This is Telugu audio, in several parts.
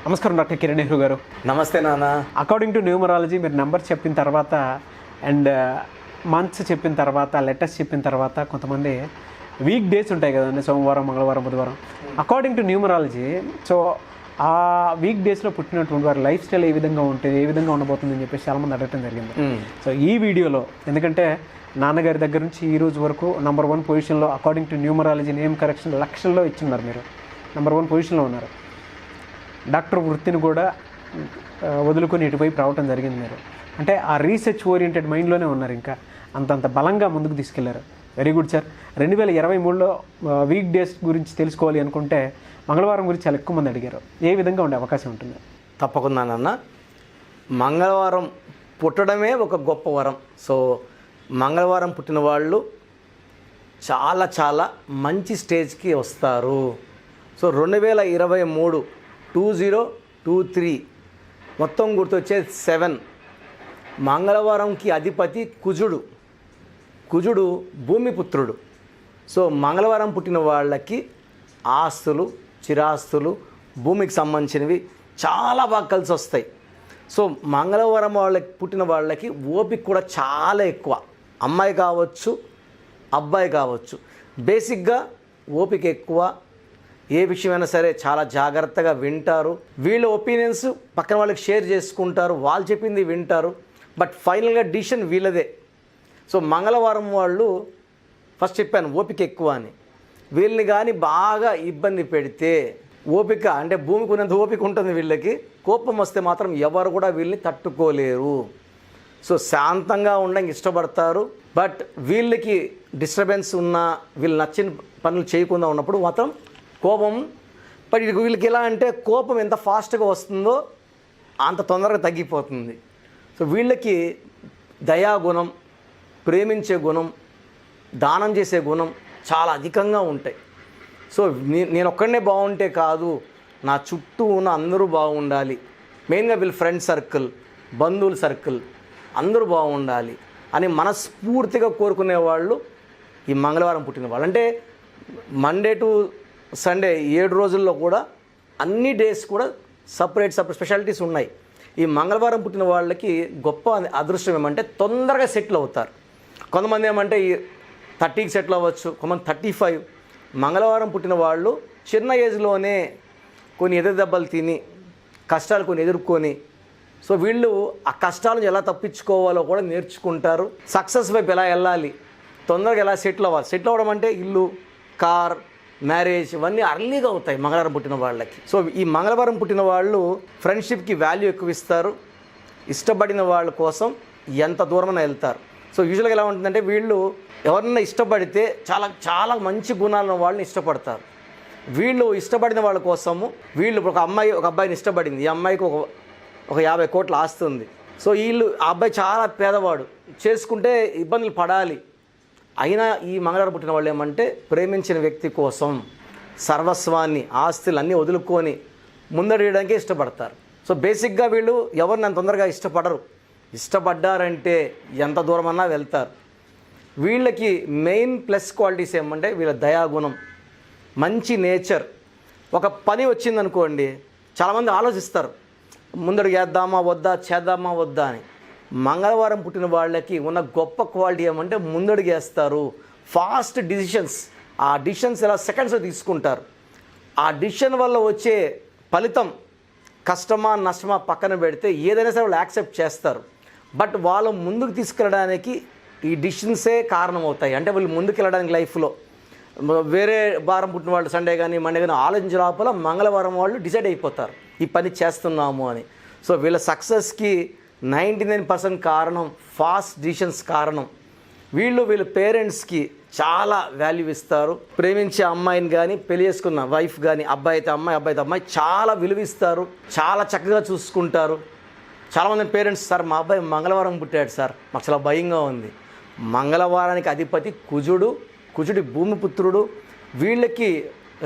నమస్కారం డాక్టర్ కిరణ్ నెహ్రూ గారు. నమస్తే నాన్న. అకార్డింగ్ టు న్యూమరాలజీ మీరు నెంబర్ చెప్పిన తర్వాత అండ్ మంత్స్ చెప్పిన తర్వాత లెటర్స్ చెప్పిన తర్వాత కొంతమంది వీక్ డేస్ ఉంటాయి కదండి, సోమవారం, మంగళవారం, బుధవారం. అకార్డింగ్ టు న్యూమరాలజీ సో ఆ వీక్ డేస్లో పుట్టినటువంటి వారి లైఫ్ స్టైల్ ఏ విధంగా ఉంటుంది, ఏ విధంగా ఉండబోతుందని చెప్పేసి చాలామంది అడగటం జరిగింది. సో ఈ వీడియోలో ఎందుకంటే నాన్నగారి దగ్గర నుంచి ఈ రోజు వరకు నంబర్ 1 పొజిషన్లో according to numerology name correction లక్షల్లో ఇచ్చున్నారు. మీరు నంబర్ 1 పొజిషన్లో ఉన్నారు. డాక్టర్ వృత్తిని కూడా వదులుకొని ఇటువైపు రావటం జరిగింది. మీరు అంటే ఆ రీసెర్చ్ ఓరియంటెడ్ మైండ్లోనే ఉన్నారు. ఇంకా అంతంత బలంగా ముందుకు తీసుకెళ్లారు. Very good sir. 2023లో వీక్ డేస్ గురించి తెలుసుకోవాలి అనుకుంటే మంగళవారం గురించి చాలా ఎక్కువ మంది అడిగారు. ఏ విధంగా ఉండే అవకాశం ఉంటుంది? తప్పకుండా నాన్న. మంగళవారం పుట్టడమే ఒక గొప్ప వరం. సో మంగళవారం పుట్టిన వాళ్ళు చాలా చాలా మంచి స్టేజ్కి వస్తారు. సో 2023 2023 మొత్తం గుర్తొచ్చే 7 మంగళవారంకి అధిపతి కుజుడు. కుజుడు భూమిపుత్రుడు. సో మంగళవారం పుట్టిన వాళ్ళకి ఆస్తులు, చిరాస్తులు, భూమికి సంబంధించినవి చాలా బాగా కలిసి వస్తాయి. సో మంగళవారం వాళ్ళకి పుట్టిన వాళ్ళకి ఓపిక కూడా చాలా ఎక్కువ. అమ్మాయి కావచ్చు, అబ్బాయి కావచ్చు, బేసిక్గా ఓపిక ఎక్కువ. ఏ విషయమైనా సరే చాలా జాగ్రత్తగా వింటారు. వీళ్ళ ఒపీనియన్స్ పక్కన వాళ్ళకి షేర్ చేసుకుంటారు. వాళ్ళు చెప్పింది వింటారు. బట్ ఫైనల్గా డిసిషన్ వీళ్ళదే. సో మంగళవారం వాళ్ళు ఫస్ట్ చెప్పాను ఓపిక ఎక్కువ అని. వీళ్ళని కానీ బాగా ఇబ్బంది పెడితే ఓపిక అంటే భూమికి ఉన్నంత ఓపిక ఉంటుంది వీళ్ళకి. కోపం వస్తే మాత్రం ఎవరు కూడా వీళ్ళని తట్టుకోలేరు. సో శాంతంగా ఉండడానికి ఇష్టపడతారు. బట్ వీళ్ళకి డిస్టర్బెన్స్ ఉన్నా, వీళ్ళు నచ్చిన పనులు చేయకుండా ఉన్నప్పుడు మాత్రం కోపం. బట్ వీళ్ళకి ఎలా అంటే కోపం ఎంత ఫాస్ట్గా వస్తుందో అంత తొందరగా తగ్గిపోతుంది. సో వీళ్ళకి దయాగుణం, ప్రేమించే గుణం, దానం చేసే గుణం చాలా అధికంగా ఉంటాయి. సో నేను ఒక్కడనే బాగుంటే కాదు, నా చుట్టూ ఉన్న అందరూ బాగుండాలి. మెయిన్గా వీళ్ళ ఫ్రెండ్ సర్కిల్, బంధువుల సర్కిల్ అందరూ బాగుండాలి అని మనస్ఫూర్తిగా కోరుకునే వాళ్ళు ఈ మంగళవారం పుట్టిన వాళ్ళు. అంటే మండే టు సండే 7 రోజుల్లో కూడా అన్ని డేస్ కూడా సపరేట్ స్పెషాలిటీస్ ఉన్నాయి. ఈ మంగళవారం పుట్టిన వాళ్ళకి గొప్ప అదృష్టం ఏమంటే తొందరగా సెటిల్ అవుతారు. కొంతమంది ఏమంటే 30కి సెటిల్ అవ్వచ్చు, కొంతమంది 35. మంగళవారం పుట్టిన వాళ్ళు చిన్న ఏజ్లోనే కొన్ని ఎదురు దెబ్బలు తిని కష్టాలు కొన్ని ఎదుర్కొని, సో వీళ్ళు ఆ కష్టాలను ఎలా తప్పించుకోవాలో కూడా నేర్చుకుంటారు. సక్సెస్ వైపు ఎలా వెళ్ళాలి, తొందరగా ఎలా సెటిల్ అవ్వాలి. సెటిల్ అవ్వడం అంటే ఇల్లు, కార్, మ్యారేజ్ ఇవన్నీ అర్లీగా అవుతాయి మంగళవారం పుట్టిన వాళ్ళకి. సో ఈ మంగళవారం పుట్టిన వాళ్ళు ఫ్రెండ్షిప్కి వాల్యూ ఎక్కువ ఇస్తారు. ఇష్టపడిన వాళ్ళ కోసం ఎంత దూరమైనా వెళ్తారు. సో యూజువల్గా ఎలా ఉంటుందంటే వీళ్ళు ఎవరన్నా ఇష్టపడితే చాలా చాలా మంచి గుణాలను వాళ్ళని ఇష్టపడతారు. వీళ్ళు ఇష్టపడిన వాళ్ళ కోసము వీళ్ళు ఒక అబ్బాయిని ఇష్టపడింది. ఈ అమ్మాయికి ఒక 50 కోట్ల ఆస్తి ఉంది. సో ఆ అబ్బాయి చాలా పేదవాడు, చేసుకుంటే ఇబ్బందులు పడాలి. అయినా ఈ మంగళవారం పుట్టిన వాళ్ళు ఏమంటే ప్రేమించిన వ్యక్తి కోసం సర్వస్వాన్ని, ఆస్తులు అన్నీ వదులుకొని ముందడియడానికే ఇష్టపడతారు. సో బేసిక్గా వీళ్ళు ఎవరిని అంత తొందరగా ఇష్టపడరు. ఇష్టపడ్డారంటే ఎంత దూరమన్నా వెళ్తారు. వీళ్ళకి మెయిన్ ప్లస్ క్వాలిటీస్ ఏమంటే వీళ్ళ దయాగుణం, మంచి నేచర్. ఒక పని వచ్చిందనుకోండి, చాలామంది ఆలోచిస్తారు ముందడుగు వేద్దామా వద్దా, చేద్దామా వద్దా అని. మంగళవారం పుట్టిన వాళ్ళకి ఉన్న గొప్ప క్వాలిటీ ఏమంటే ముందడుగు వేస్తారు. ఫాస్ట్ డిసిషన్స్, ఆ డిసిషన్స్ ఎలా సెకండ్స్లో తీసుకుంటారు. ఆ డిసిషన్ వల్ల వచ్చే ఫలితం కష్టమా నష్టమా పక్కన పెడితే ఏదైనా సరే వాళ్ళు యాక్సెప్ట్ చేస్తారు. బట్ వాళ్ళు ముందుకు తీసుకెళ్ళడానికి ఈ డిసిషన్సే కారణం అవుతాయి. అంటే వీళ్ళు ముందుకు వెళ్ళడానికి లైఫ్లో వేరే వారం పుట్టిన వాళ్ళు సండే కానీ మండే కానీ ఆలోచించే లోపల మంగళవారం వాళ్ళు డిసైడ్ అయిపోతారు ఈ పని చేస్తున్నాము అని. సో వీళ్ళ సక్సెస్కి 99% కారణం ఫాస్ట్ డిసిషన్స్ కారణం. వీళ్ళ పేరెంట్స్కి చాలా వాల్యూ ఇస్తారు. ప్రేమించే అమ్మాయిని కానీ పెళ్లి చేసుకున్న వైఫ్ కానీ అబ్బాయి అయితే అమ్మాయి చాలా విలువిస్తారు. చాలా చక్కగా చూసుకుంటారు. చాలామంది పేరెంట్స్, సార్ మా అబ్బాయి మంగళవారం పుట్టాడు సార్, మాకు చాలా భయంగా ఉంది. మంగళవారానికి అధిపతి కుజుడి భూమిపుత్రుడు. వీళ్ళకి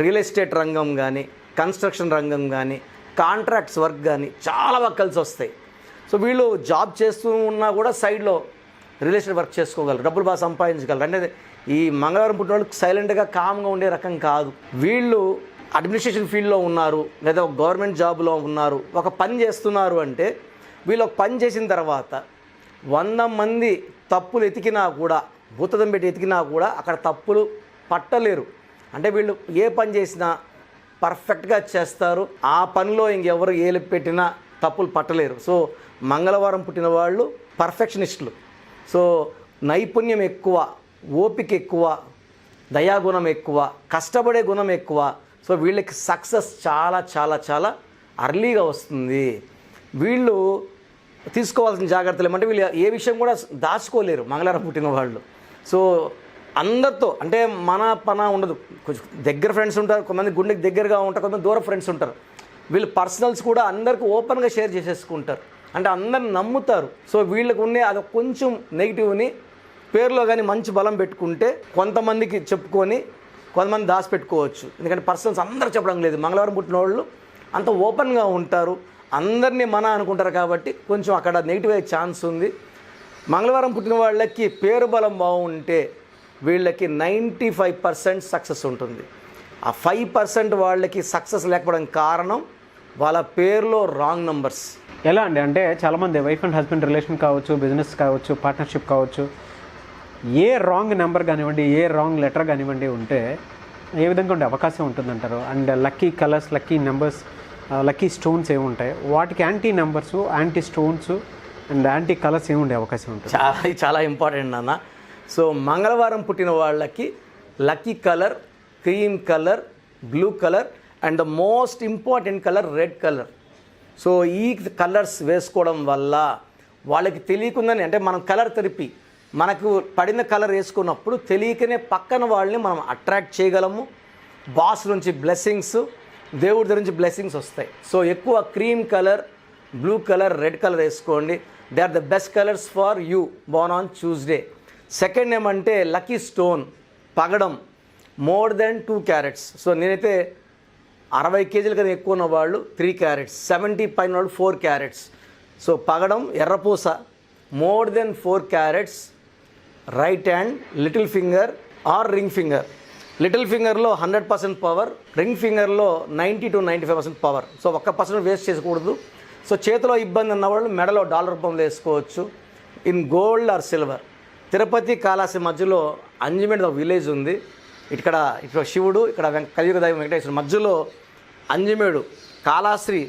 రియల్ ఎస్టేట్ రంగం కానీ, కన్స్ట్రక్షన్ రంగం కానీ, కాంట్రాక్ట్స్ వర్క్ కానీ చాలా బాగా కలిసి వస్తాయి. సో వీళ్ళు జాబ్ చేస్తూ ఉన్నా కూడా సైడ్లో రియల్ ఎస్టేట్ వర్క్ చేసుకోగలరు, డబ్బులు బాగా సంపాదించగలరు. అంటే ఈ మంగళవారం పుట్టిన వాళ్ళకి సైలెంట్గా కామ్గా ఉండే రకం కాదు. వీళ్ళు అడ్మినిస్ట్రేషన్ ఫీల్డ్లో ఉన్నారు, లేదా ఒక గవర్నమెంట్ జాబ్లో ఉన్నారు, ఒక పని చేస్తున్నారు అంటే వీళ్ళు ఒక పని చేసిన తర్వాత 100 మంది తప్పులు ఎతికినా కూడా, భూతదం పెట్టి ఎతికినా కూడా అక్కడ తప్పులు పట్టలేరు. అంటే వీళ్ళు ఏ పని చేసినా పర్ఫెక్ట్గా చేస్తారు. ఆ పనిలో ఇంకెవరు ఏలు పెట్టినా తప్పులు పట్టలేరు. సో మంగళవారం పుట్టిన వాళ్ళు పర్ఫెక్షనిస్టులు. సో నైపుణ్యం ఎక్కువ, ఓపిక ఎక్కువ, దయాగుణం ఎక్కువ, కష్టపడే గుణం ఎక్కువ. సో వీళ్ళకి సక్సెస్ చాలా చాలా చాలా అర్లీగా వస్తుంది. వీళ్ళు తీసుకోవాల్సిన జాగ్రత్తలు ఏమంటే వీళ్ళు ఏ విషయం కూడా దాచుకోలేరు మంగళవారం పుట్టిన వాళ్ళు. సో అందరితో అంటే మన పన ఉండదు. కొంచెం దగ్గర ఫ్రెండ్స్ ఉంటారు, కొంతమంది గుండెకి దగ్గరగా ఉంటారు, కొంతమంది దూర ఫ్రెండ్స్ ఉంటారు. వీళ్ళు పర్సనల్స్ కూడా అందరికీ ఓపెన్గా షేర్ చేసేసుకుంటారు, అంటే అందరిని నమ్ముతారు. సో వీళ్ళకు ఉండే అది కొంచెం నెగిటివ్ని పేరులో కానీ మంచి బలం పెట్టుకుంటే కొంతమందికి చెప్పుకొని కొంతమంది దాచిపెట్టుకోవచ్చు. ఎందుకంటే పర్సనల్స్ అందరూ చెప్పడం లేదు. మంగళవారం పుట్టిన వాళ్ళు అంత ఓపెన్గా ఉంటారు, అందరినీ మన అనుకుంటారు కాబట్టి కొంచెం అక్కడ నెగిటివ్ అయ్యే ఛాన్స్ ఉంది. మంగళవారం పుట్టిన వాళ్ళకి పేరు బలం బాగుంటే వీళ్ళకి 95% సక్సెస్ ఉంటుంది. ఆ 5% వాళ్ళకి సక్సెస్ లేకపోవడం కారణం వాళ్ళ పేరులో రాంగ్ నంబర్స్. ఎలా అండి అంటే చాలామంది వైఫ్ అండ్ హస్బెండ్ రిలేషన్ కావచ్చు, బిజినెస్ కావచ్చు, పార్ట్నర్షిప్ కావచ్చు, ఏ రాంగ్ నెంబర్ కానివ్వండి, ఏ రాంగ్ లెటర్ కానివ్వండి ఉంటే ఏ విధంగా ఉండే అవకాశం ఉంటుందంటారు? And lucky colours, lucky numbers, lucky stones ఏముంటాయి, వాటికి anti numbers, anti stones and anti colours ఏముండే అవకాశం ఉంటుంది? చాలా ఇంపార్టెంట్ నాన్న. సో మంగళవారం పుట్టిన వాళ్ళకి lucky colour cream colour, blue colour and the most important colour red colour. So ఈ కలర్స్ వేసుకోవడం వల్ల వాళ్ళకి తెలియకుండానే, అంటే మనం కలర్ థెరపీ, మనకు పడిన కలర్ వేసుకున్నప్పుడు తెలియకనే పక్కన వాళ్ళని మనం అట్రాక్ట్ చేయగలము. బాస్ నుంచి బ్లెస్సింగ్స్, దేవుడి దగ్గర నుంచి బ్లెస్సింగ్స్ వస్తాయి. సో ఎక్కువ cream colour, blue colour, red colour వేసుకోండి. They are the best colours for you born on Tuesday. Second ఏమంటే లక్కీ స్టోన్ పగడం, మోర్ దెన్ 2 క్యారెట్స్. సో నేనైతే 60 కేజీల కన్నా ఎక్కువ ఉన్న వాళ్ళు 3 క్యారెట్స్, 70 పైన వాళ్ళు 4 క్యారెట్స్. సో పగడం, ఎర్రపూస, more than 4 carats, right hand, little finger or ring finger. Little ఫింగర్లో 100% పవర్, రింగ్ ఫింగర్లో 90 to 95% పవర్. సో 1% వేస్ట్ చేసుకోకూడదు. సో చేతిలో ఇబ్బంది ఉన్నవాళ్ళు మెడలో డాలర్ రూపంలో వేసుకోవచ్చు, in gold or silver. Tirupati కాళాసి మధ్యలో అంజిమేడ్ విలేజ్ ఉంది. ఇక్కడ శివుడు, ఇక్కడ కలియుగ దైవం వెంకటేశ్వర, మధ్యలో అంజిమేడు కాళాశ్రీ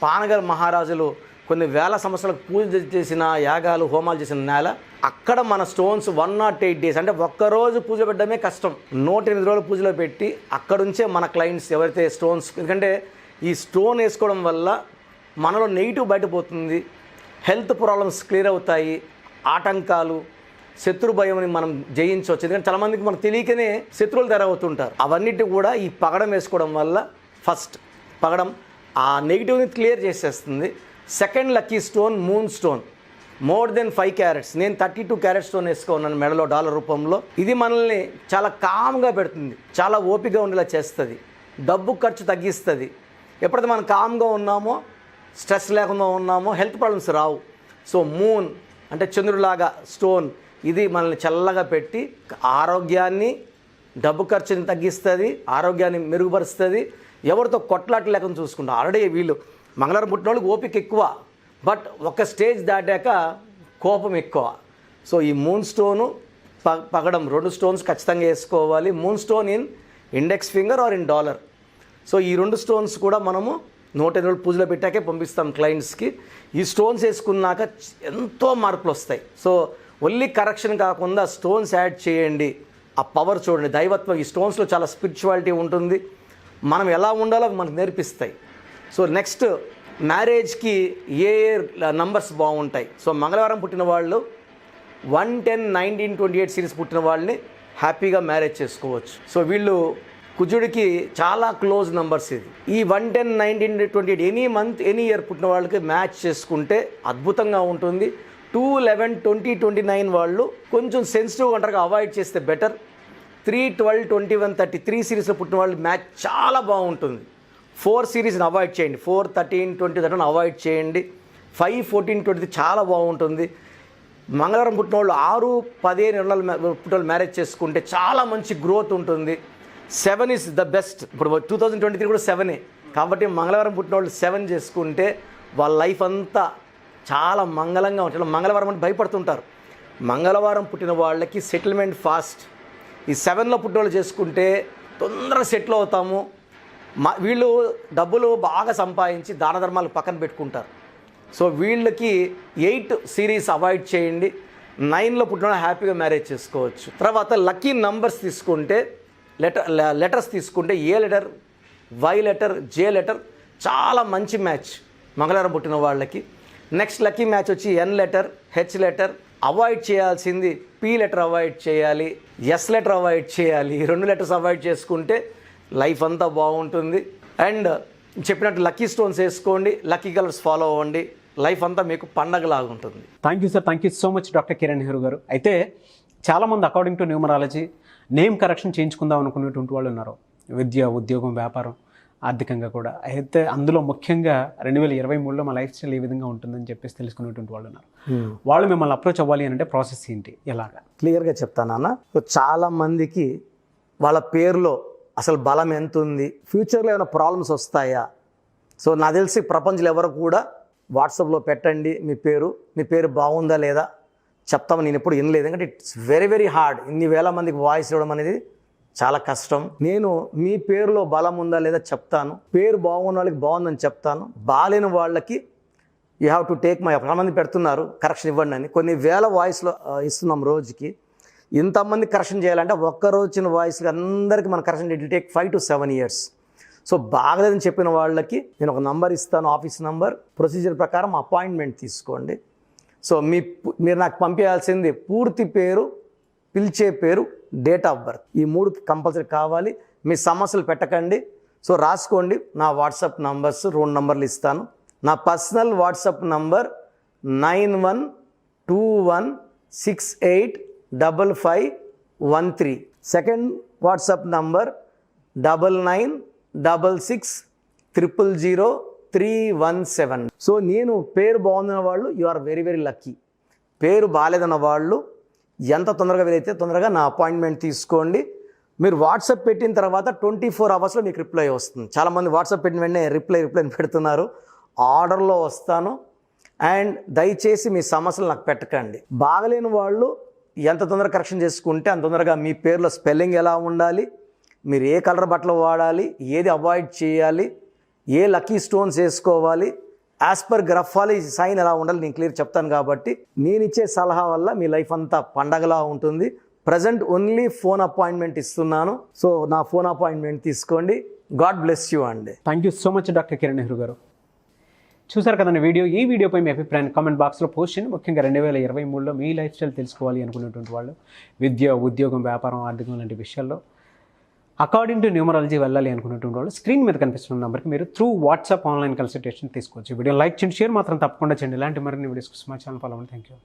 పానగల్ మహారాజులు కొన్ని వేల సంవత్సరాలకు పూజ చేసిన, యాగాలు హోమాలు చేసిన నేల. అక్కడ మన స్టోన్స్ 108 days, అంటే ఒక్కరోజు పూజ పెట్టడమే కష్టం, 108 రోజులు పూజలో పెట్టి అక్కడుంచే మన క్లయింట్స్ ఎవరైతే స్టోన్స్, ఎందుకంటే ఈ స్టోన్ వేసుకోవడం వల్ల మనలో నెగిటివ్ బయటపోతుంది, హెల్త్ ప్రాబ్లమ్స్ క్లియర్ అవుతాయి, ఆటంకాలు, శత్రు భయంని మనం జయించవచ్చు. ఎందుకంటే చాలామందికి మనకు తెలియకనే శత్రువులు తయారవుతుంటారు. అవన్నిటి కూడా ఈ పగడం వేసుకోవడం వల్ల ఫస్ట్ పగడం ఆ నెగిటివ్ని క్లియర్ చేసేస్తుంది. Second lucky stone moon stone, more than 5 carats. నేను 32 క్యారెట్ స్టోన్ వేసుకున్నాను మెడలో డాలర్ రూపంలో. ఇది మనల్ని చాలా కామ్గా పెడుతుంది, చాలా ఓపికగా ఉండేలా చేస్తుంది, డబ్బు ఖర్చు తగ్గిస్తుంది. ఎప్పుడైతే మనం కామ్గా ఉన్నామో, స్ట్రెస్ లేకుండా ఉన్నామో, హెల్త్ ప్రాబ్లమ్స్ రావు. సో మూన్ అంటే చంద్రుడిలాగా స్టోన్, ఇది మనల్ని చల్లగా పెట్టి ఆరోగ్యాన్ని, డబ్బు ఖర్చుని తగ్గిస్తుంది, ఆరోగ్యాన్ని మెరుగుపరుస్తుంది, ఎవరితో కొట్లాట లేకుండా చూసుకుంటాం. ఆల్రెడీ వీళ్ళు మంగళవారం పుట్టిన వాళ్ళకి ఓపిక ఎక్కువ, బట్ ఒక స్టేజ్ దాటాక కోపం ఎక్కువ. సో ఈ మూన్ స్టోను, పగడం, 2 స్టోన్స్ ఖచ్చితంగా వేసుకోవాలి. Moon stone in index finger are in dollar. So ఈ 2 స్టోన్స్ కూడా మనము 108 రోజులు పూజలో పెట్టాకే పంపిస్తాం క్లయింట్స్కి. ఈ స్టోన్స్ వేసుకున్నాక ఎంతో మార్పులు వస్తాయి. సో ఓన్లీ కరెక్షన్ కాకుండా స్టోన్స్ యాడ్ చేయండి, ఆ పవర్ చూడండి, దైవత్వం. ఈ స్టోన్స్లో చాలా స్పిరిచువాలిటీ ఉంటుంది, మనం ఎలా ఉండాలో మనకు నేర్పిస్తాయి. సో నెక్స్ట్ మ్యారేజ్కి ఏ నంబర్స్ బాగుంటాయి? సో మంగళవారం పుట్టిన వాళ్ళు 1, 10, 19, 28 సిరీస్ పుట్టిన వాళ్ళని హ్యాపీగా మ్యారేజ్ చేసుకోవచ్చు. సో వీళ్ళు కుజుడికి చాలా క్లోజ్ నంబర్స్ ఇది. ఈ 1, 10, 19, 28 ఎనీ మంత్, ఎనీ ఇయర్ పుట్టిన వాళ్ళకి మ్యాచ్ చేసుకుంటే అద్భుతంగా ఉంటుంది. 2, 11, 20, 29 వాళ్ళు కొంచెం సెన్సిటివ్గా ఉంటారు, అవాయిడ్ చేస్తే బెటర్. 3, 12, 21, 33 సిరీస్లో పుట్టిన వాళ్ళు మ్యాచ్ చాలా బాగుంటుంది. 4 సిరీస్ని అవాయిడ్ చేయండి, 4, 13, 20 దట్ అవాయిడ్ చేయండి. 5, 14, 20 చాలా బాగుంటుంది. మంగళవారం పుట్టిన వాళ్ళు 6, 15 పుట్టిన వాళ్ళు మ్యారేజ్ చేసుకుంటే చాలా మంచి గ్రోత్ ఉంటుంది. 7 ఈజ్ ద బెస్ట్. ఇప్పుడు 2023 కూడా 7ఏ. కాబట్టి మంగళవారం పుట్టిన వాళ్ళు 7 చేసుకుంటే వాళ్ళ లైఫ్ అంతా చాలా మంగళంగా ఉంటుంది. మంగళవారం అంటే భయపడుతుంటారు. మంగళవారం పుట్టిన వాళ్ళకి సెటిల్మెంట్ ఫాస్ట్. ఈ 7లో పుట్టిన వాళ్ళు చేసుకుంటే తొందరగా సెటిల్ అవుతాము. వీళ్ళు డబ్బులు బాగా సంపాదించి దాన ధర్మాలు పక్కన పెట్టుకుంటారు. సో వీళ్ళకి 8 సిరీస్ అవాయిడ్ చేయండి. 9లో పుట్టిన హ్యాపీగా మ్యారేజ్ చేసుకోవచ్చు. తర్వాత లక్కీ నంబర్స్ తీసుకుంటే లెటర్స్ తీసుకుంటే A letter, Y letter, J letter చాలా మంచి మ్యాచ్ మంగళవారం పుట్టిన వాళ్ళకి. నెక్స్ట్ లక్కీ మ్యాచ్ వచ్చి N letter, H letter. Avoid చేయాల్సింది పి లెటర్ అవాయిడ్ చేయాలి, ఎస్ లెటర్ అవాయిడ్ చేయాలి. 2 లెటర్స్ అవాయిడ్ చేసుకుంటే లైఫ్ అంతా బాగుంటుంది. అండ్ చెప్పినట్టు లక్కీ స్టోన్స్ వేసుకోండి, లక్కీ కలర్స్ ఫాలో అవ్వండి. లైఫ్ అంతా మీకు పండగలాగా ఉంటుంది. Thank you sir, thank you so much doctor Kiran Nehru garu. అయితే చాలామంది according to numerology name correction చేయించుకుందాం అనుకునేటువంటి వాళ్ళు ఉన్నారు. విద్య, ఉద్యోగం, వ్యాపారం, ఆర్థికంగా కూడా. అయితే అందులో ముఖ్యంగా 2023లో మా లైఫ్ స్టైల్ ఏ విధంగా ఉంటుందని చెప్పేసి తెలుసుకునేటువంటి వాళ్ళు ఉన్నారు. వాళ్ళు మిమ్మల్ని అప్రోచ్ అవ్వాలి అని అంటే ప్రాసెస్ ఏంటి, ఎలాగా? క్లియర్గా చెప్తాను అన్న. చాలామందికి వాళ్ళ పేరులో అసలు బలం ఎంత ఉంది, ఫ్యూచర్లో ఏమైనా ప్రాబ్లమ్స్ వస్తాయా. సో నాకు తెలిసి ప్రపంచంలో ఎవరు కూడా వాట్సాప్లో పెట్టండి మీ పేరు బాగుందా లేదా చెప్తాము. నేను ఎప్పుడు వినలేదు. ఎందుకంటే ఇట్స్ వెరీ వెరీ హార్డ్. ఇన్ని వేల మందికి వాయిస్ ఇవ్వడం అనేది చాలా కష్టం. నేను మీ పేరులో బలం ఉందా లేదా చెప్తాను. పేరు బాగున్న వాళ్ళకి బాగుందని చెప్తాను. బాగాలేని వాళ్ళకి you have to take my. చాలామంది పెడుతున్నారు కరెక్షన్ ఇవ్వండి అని. కొన్ని వేల వాయిస్లో ఇస్తున్నాం రోజుకి. ఇంతమంది కరెక్షన్ చేయాలంటే ఒక్కరోజు వచ్చిన వాయిస్కి అందరికీ మన correction it will take 5 to 7 years. So బాగలేదని చెప్పిన వాళ్ళకి నేను ఒక నంబర్ ఇస్తాను, ఆఫీస్ నంబర్. ప్రొసీజర్ ప్రకారం అపాయింట్మెంట్ తీసుకోండి. సో మీరు నాకు పంపించాల్సింది పూర్తి పేరు, పిలిచే పేరు, డేట్ ఆఫ్ బర్త్. ఈ 3 కంపల్సరీ కావాలి. మీ సమస్యలు పెట్టకండి. సో రాసుకోండి. నా వాట్సాప్ నంబర్స్ 2 నంబర్లు ఇస్తాను. నా personal WhatsApp number 9121685513. Second WhatsApp number 9966000317. So నేను పేరు బాగుందన్న వాళ్ళు you are very very lucky. పేరు బాగాలేదన్న వాళ్ళు ఎంత తొందరగా వీలైతే తొందరగా నా అపాయింట్మెంట్ తీసుకోండి. మీరు వాట్సాప్ పెట్టిన తర్వాత 24 అవర్స్లో మీకు రిప్లై వస్తుంది. చాలామంది వాట్సాప్ పెట్టిన వెంటనే రిప్లై పెడుతున్నారు. ఆర్డర్లో వస్తాను. అండ్ దయచేసి మీ సమస్యలు నాకు పెట్టకండి. బాగలేని వాళ్ళు ఎంత తొందరగా కరెక్షన్ చేసుకుంటే అంత తొందరగా మీ పేరులో స్పెల్లింగ్ ఎలా ఉండాలి, మీరు ఏ కలర్ బట్టలు వాడాలి, ఏది అవాయిడ్ చేయాలి, ఏ లక్కీ స్టోన్స్ వేసుకోవాలి, యాజ్ పర్ గ్రఫాలజీ సైన్ ఎలా ఉండాలి నేను క్లియర్ చెప్తాను. కాబట్టి నేను ఇచ్చే సలహా వల్ల మీ లైఫ్ అంతా పండగలా ఉంటుంది. ప్రజెంట్ ఓన్లీ ఫోన్ అపాయింట్మెంట్ ఇస్తున్నాను. సో నా ఫోన్ అపాయింట్మెంట్ తీసుకోండి. గాడ్ బ్లెస్ యూ అండి. Thank you so much doctor Kiran Nehru గారు. చూసారు కదండి వీడియో. ఈ వీడియోపై మీ అభిప్రాయాన్ని కామెంట్ బాక్స్లో పోస్ట్ చేయండి. ముఖ్యంగా 2023లో మీ లైఫ్ స్టైల్ తెలుసుకోవాలి అనుకునేటువంటి వాళ్ళు విద్య, ఉద్యోగం, వ్యాపారం, ఆర్థికం లాంటి విషయాల్లో అకార్డింగ్ టు న్యూమరాలజీ వెళ్ళాలి అనుకునేటువంటి వాళ్ళు స్క్రీన్ మీద కనిపిస్తున్న నెంబర్కి మీరు త్రూ వాట్సాప్ ఆన్లైన్ కన్సల్టేషన్ తీసుకోవచ్చు. వీడియో లైక్ చేయండి, షేర్ మాత్రం తప్పకుండా చేయండి. ఇలాంటి మరిన్ని వీడియోస్ కోసం మా ఛానల్ ఫాలో అవ్వండి. Thank you.